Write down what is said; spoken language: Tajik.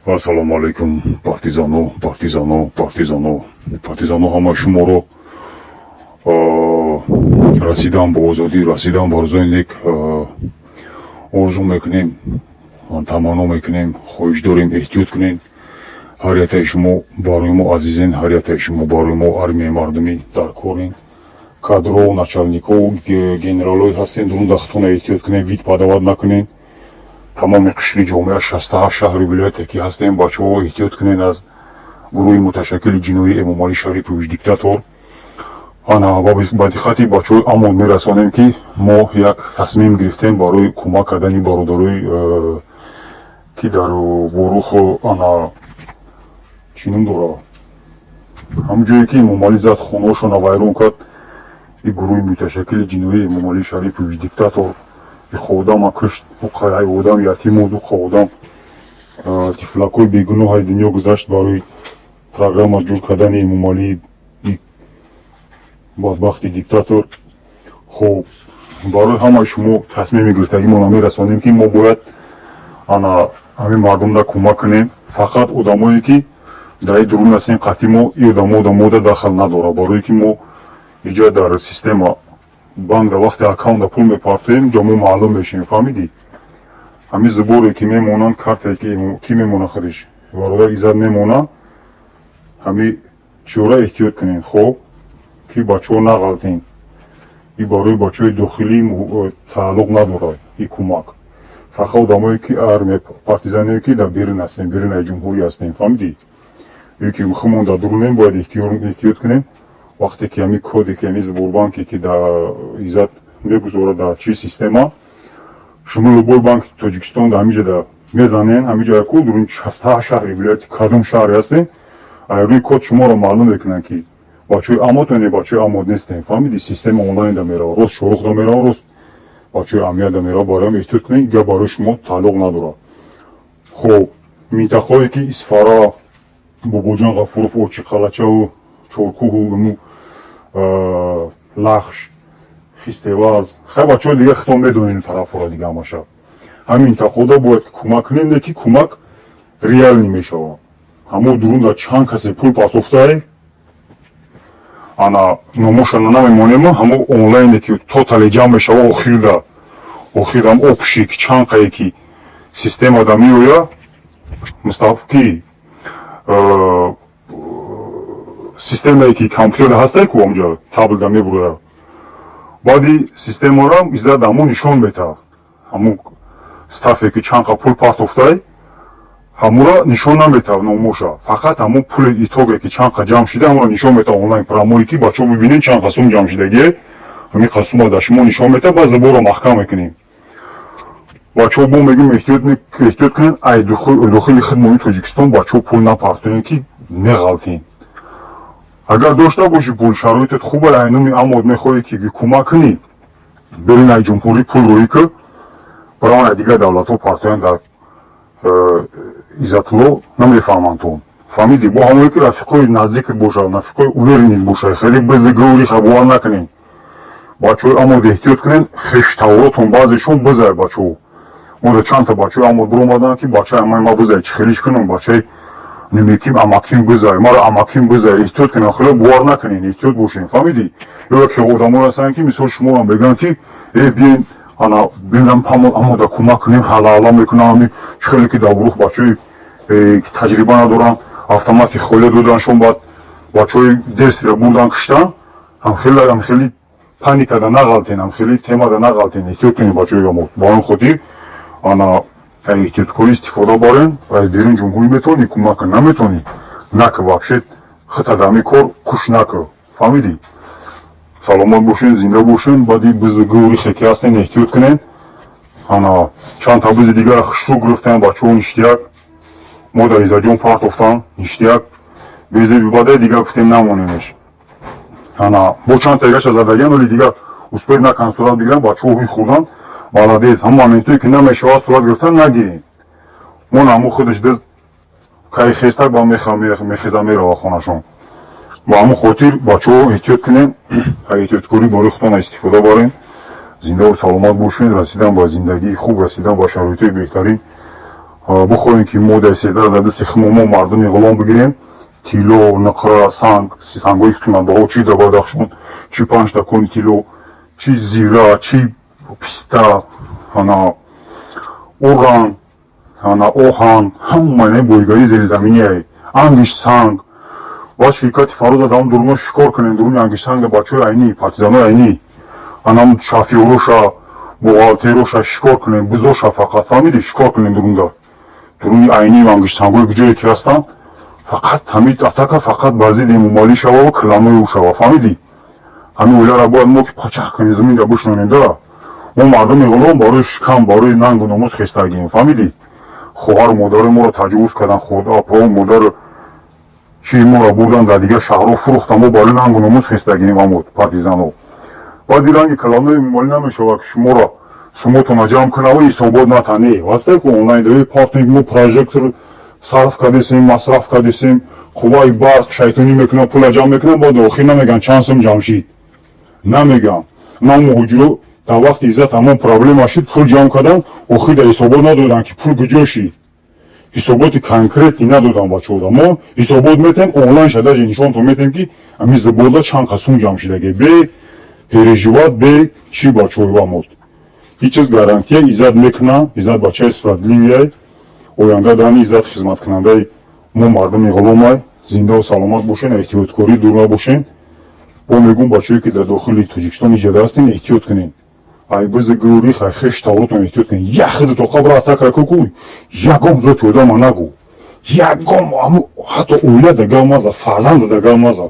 Ассалому алейкум, партизано ҳама шуморо расидан ба озодӣ, расидан ба рӯзои нек орзу мекунем, таманно мекунем, хоҳиш дорем эҳтиёт кунем. ҳар яктаи шумо барои мо азизен, ҳар яктаи шумо барои мо армияи мардумӣ дар корен. кадрҳо, началникҳо, генералҳои ҳастен, дар он дахтона эҳтиёт кунем, вид падавад накунем. тамоми қишри ҷомеа 68 шаҳри вилояте ки ҳастем, бачаҳо эҳтиёт кунед аз гурӯҳи муташаккили ҷинои Эмомалӣ Шарипович диктатор. ба диққати бачаҳои амон мерасонем ки мо як тасмим гирифтем барои кӯмак кардани бародарои ки дар ворух чӣ ном дора, ҳамон ҷое ки Эмомалӣ зад хонаҳошона вайрон кард, и гурӯҳи муташаккили ҷинои Эмомалӣ Шарипович диктатор خودم کشت و قرای بودم یتیم و خودم تفلکوی بیگناه دنیا گذشت برای پروگرام جور کردن امامعلی بدبخت دیکتاتور. خب برای همه شما تصمیم گرفتگی ما میرسانیم که ما باید همه مردم را کمک کنیم. فقط آدمایی که در درون هستن قطعی ما این آدما را داخل نداره، برای که ما اینجا در سیستم банк да вақте аккаунта пул мепартоем ҷомо маълум мешавем. фаҳмидӣ ҳамин зуборе ки мемонанд, картае ки мемона худиш бародар иззат мемона, ҳамин чора эҳтиёт кунед. хоб ки бачаҳо нағалтен, и барои бачаҳои дохилӣ тааллуқ надорад и кӯмак. фақат одамое ки армия партизание ки дар берун ҳастем, берунаи ҷумҳурӣ ҳастем. фаҳмидӣ ё ки хумон дар дурунем бояд эҳтиёт кунем. вақте ки ҳамин коде ки ҳамин Сборбанке ки дар иззат мегузорад дар чӣ система, шумо любой банки Тоҷикистон дар ҳамин ҷода мезанен, ҳамин ҷода ку дар 68 шаҳри вилояти кадом шаҳре ҳастен, рӯи код шуморо маълум мекунанд ки бачаҳои амотоне, бачаҳои амод нестен. фаҳмидӣ система онлайн да мерава, рост шорух да мерава, рост бачаҳои амният да мерава. барои ҳам эҳтиёт кунед, гап барои шумо тааллуқ надорад. хоб минтақаҳое ки Исфара, Бобоҷон Ғафуров, Очи Қалачаву, Чоркӯҳу, лахш, хистеваз, хай бачаҳои дига хитоб медонен тарафҳоро дига ҳамаша. ҳамин минтақаҳода бояд кӯмак кунем, не ки кӯмак реалӣ мешавад. ҳамо дурун дар чанд касе пул партофтае, номошона намемонем, ҳамо онлайне ки тотали ҷамъ мешава, охирам опшик чанқае ки системада меоя мустафки системае ки компютерда ҳастае ку онҷа таблда мебуроя, баъди системаро иззат ҳамо нишон метавад, ҳамо стафе ки чанқа пул партофтае ҳаморо нишон наметавад номоша, фақат ҳамо пули итоге ки чанқа ҷамъ шуда ҳаморо нишон метавад онлайн промои ки бачаҳо бибинен чанқа сум ҷамъ шудагие, ҳамин қасума дар шумо нишон метавад. баъд заборро маҳкам мекунем. бачаҳо бо мегӯем эҳтиёт кунед, ай дохили хидмои Тоҷикистон бачаҳо пул напартоен ки меғалтен. агар дошта боши пул, шароитат хуба, айнуми амод мехоҳӣ ки кӯмак кунӣ, берунаи ҷумҳурӣ пул рӯӣ ку барои дигар давлатҳо партоян дар иззатулло намефаҳманд то. фаҳмидӣ бо ҳамое ки рафиқои наздикат бошад, рафиқои уверенит бошад, хеле бизгӯри хабовар накунед. бачаҳои амод эҳтиёт кунед, хештаворотон баъзешон бизай бачаҳо. мо да чандта бачаҳои амод биромаданд ки бачаи амаи ма бизай, чӣ хелиш кунам, бачаи нимеким амаким бизай, маро амаким бизай. эҳтиёт кунед, хеле бовар накунед, эҳтиёт бошед. фаҳмидӣ ё ки одамо ҳастанд ки мисол шуморо мегӯянд ки биен бинам амода кӯмак кунем, ҳалаҳала мекунам, ҳамин чӣ хеле ки дар гурӯҳ бачаҳои ки таҷриба надоранд автомати холия доданшон, баъд бачаҳои дерсиро бурдан киштан, ҳамхеле паникада нағалтен, ҳамхеле темада нағалтен. эҳтиёт кунед бачаҳои амод. ба ҳамин хотир эҳтиёткорӣ истифода барен. берун ҷумҳурӣ метавонӣ кӯмак кунӣ, наметавонӣ наку вабшет хита дар ҳамин кор куш наку. фаҳмидӣ саломат бошен, зинда бошен. баъди бизгӯрихе ки ҳастен эҳтиёт кунед. чандта бизи дигар хушрӯ гирифтан бачаҳо ништияк, мо дар иззатҷон партофтан ништияк, безе бибадаи дигар гуфтем намонемеш. бо чандта ягаша задагиам, вале дигар успех накан сурат бигирам, бачаҳо ҳуй хӯрдан. молодец, ҳам моментое ки намешавад сурат гирифтан нагирем. мо намо худаш диз кай хестак ба мехеза мерава хонашон. ба ҳамон хотир бачаҳо эҳтиёт кунед, эҳтиёткорӣ барои худтон истифода барен. зиндаву саломат бошед. расидан ба зиндагии хуб, расидан ба шароитҳои беҳтарин بخواهیم که ما در سیده در دست خماما مردم غلام بگیریم تیلو، نقره، سنگوی قیمت بها چی در بدخشان چی 5 تکون تیلو چی زیره چی پیستا اوران اوهان همون معنی بویگاری زیر زمینی های انگیش سنگ و شرکت فروز ادام درون شکار کنین درون انگیش سنگ بچه اینی پارتیزان اینی هم شافیوروشا بوغالتیروشا شکار کنین بزوشا فقط فهمیدی شکار کنین درون اینی و انگیش سنگوی گجایی که هستن فقط همین اتاکا فقط بازی دیمومالی شوا و کلانوی او شوا فهمیدی همین اولا را باید ما که پاچخ کنی زمین را بشنونین داره ما مردم غلام برای شکم برای ننگ و ناموس خستگیم فهمیدی خواهر مادر ما را تجاوز کردن خدا پا مادر چی ما را بردن در دیگه شهرها فروختن ما برای ننگ و ناموس خستگیم امود پارتیزانو بعد دیدن که کلانوی مالی نمیشود که شما را سومتون جمع کنه و حسابات نتنی واسه که آنلاین دوی پارتنینگ ما پروژکتور صرف کردیم مصرف کردیم خوبای برق شیطانی میکنن پول جمع میکنن با داخل نمیگن چند سم جمع شید نمیگم من مهاجرو در وقت عزت همون پرابلم شد پول جمع کردن آخر در حسابات ندادن که پول کجا شید حسابات کنکریتی ندادن بچه‌ها ما حسابات میتیم آنلاین شده نشون تو میتیم که همین زباله چند قسم جمع شده به پرژوات به چی بچه‌ها مود هیچ چیز گارانتی عزت میکنه عزت بچه اسپرادلیه оянда дани иззат хизматкунандаи мо мардуми ғуломай зинда ва саломат бошен эҳтиёткорӣ дур набошен бо мегӯм бачаое ки дар дохили тоҷикистон иҷода ҳастем эҳтиёт кунем айбизи гӯри хайхеш тавротон эҳтиёт кунем яхиду то қабра атакракуку ягом зоти одама нагӯ ягом ҳатто оила да гав маза фарзанда да гав маза